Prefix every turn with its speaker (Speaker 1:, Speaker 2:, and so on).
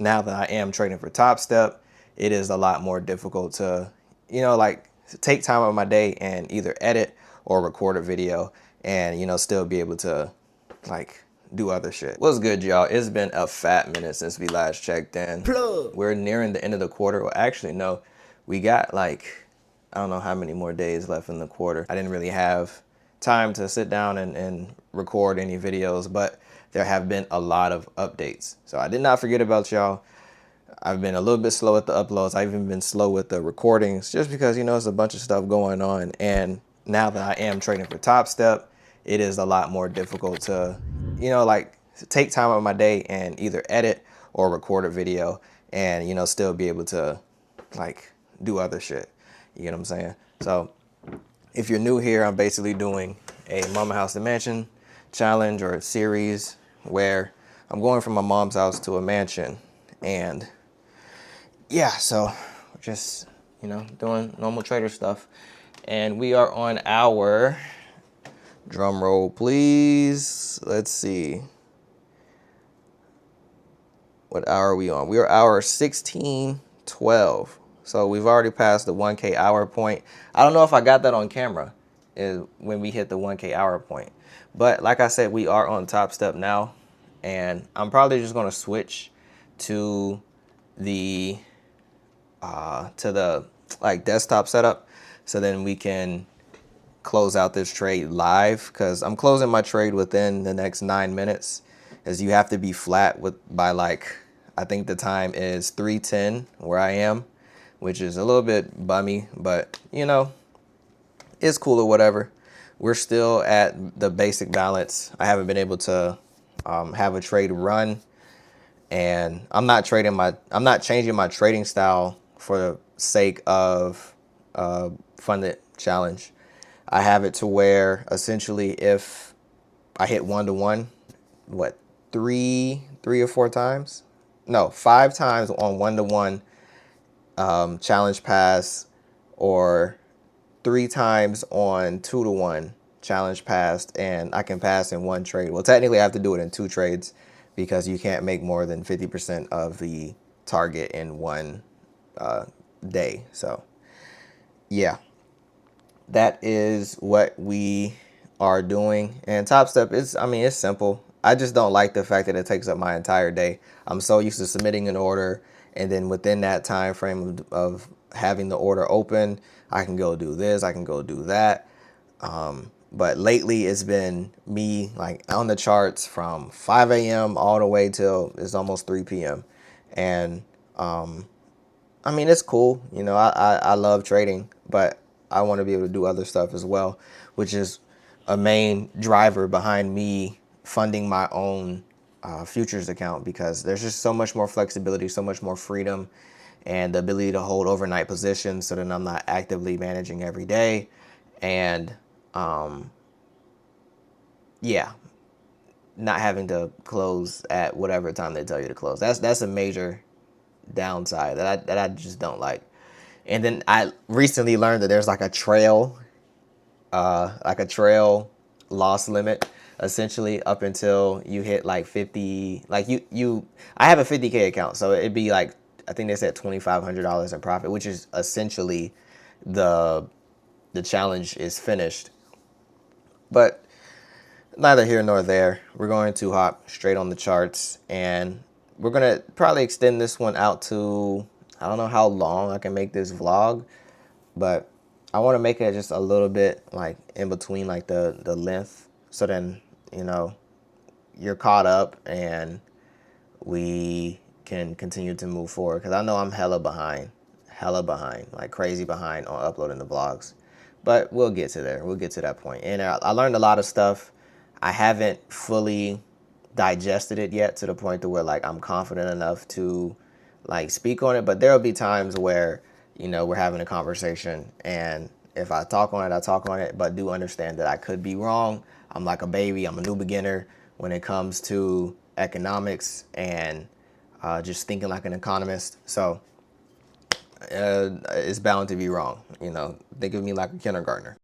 Speaker 1: now that I am trading for Top Step, it is a lot more difficult to, like take time out of my day and either edit or record a video and, still be able to like do other shit. What's good, y'all? It's been a fat minute since we last checked in. Plug. We're nearing the end of the quarter. Well, actually, no, we got like, I don't know how many more days left in the quarter. I didn't really have time to sit down and record any videos, but there have been a lot of updates. So I did not forget about y'all. I've been a little bit slow with the uploads. I've even been slow with the recordings just because, it's a bunch of stuff going on. And now that I am trading for Top Step, it is a lot more difficult to, like take time out of my day and either edit or record a video and, still be able to like do other shit. You get what I'm saying? So if you're new here, I'm basically doing a Mama House to Mansion challenge or a series where I'm going from my mom's house to a mansion. And yeah, so just, doing normal trader stuff. And we are on our, drum roll please, let's see. What hour are we on? We are hour 1612. So we've already passed the 1K hour point. I don't know if I got that on camera when we hit the 1K hour point. But like I said, we are on Top Step now. And I'm probably just going to switch to the like desktop setup so then we can close out this trade live, because I'm closing my trade within the next 9 minutes, as you have to be flat by like, I think the time is 3:10 where I am, which is a little bit bummy, but it's cool or whatever. We're still at the basic balance. I haven't been able to have a trade run, and I'm not changing my trading style for the sake of funded challenge. I have it to where essentially if I hit 1-to-1, what, three or four times? No, 5 times on 1-to-1 challenge pass, or 3 times on 2-to-1 challenge passed, and I can pass in 1 trade. Well, technically I have to do it in 2 trades because you can't make more than 50% of the target in 1 day. So yeah, that is what we are doing. And Top Step is, it's simple. I just don't like the fact that it takes up my entire day. I'm so used to submitting an order, and then within that time frame of having the order open, I can go do this, I can go do that. But lately it's been me like on the charts from 5 a.m. all the way till it's almost 3 p.m. And it's cool. I love trading, but I want to be able to do other stuff as well, which is a main driver behind me funding my own futures account, because there's just so much more flexibility, so much more freedom, and the ability to hold overnight positions so that I'm not actively managing every day. And yeah, not having to close at whatever time they tell you to close. That's a major downside that I just don't like. And then I recently learned that there's like a trail loss limit, essentially up until you hit like 50. Like I have a 50K account, so it'd be like, I think they said $2,500 in profit, which is essentially the challenge is finished. But neither here nor there. We're going to hop straight on the charts, and we're going to probably extend this one out to, I don't know how long I can make this vlog, but I want to make it just a little bit like in between like the length, so then, you're caught up and we can continue to move forward, because I know I'm hella behind, like crazy behind on uploading the vlogs. But we'll get to there. We'll get to that point. And I learned a lot of stuff. I haven't fully digested it yet to the point to where like I'm confident enough to like speak on it. But there'll be times where, we're having a conversation, and if I talk on it, I talk on it, but do understand that I could be wrong. I'm like a baby. I'm a new beginner when it comes to economics and just thinking like an economist. So it's bound to be wrong. Think of me like a kindergartner.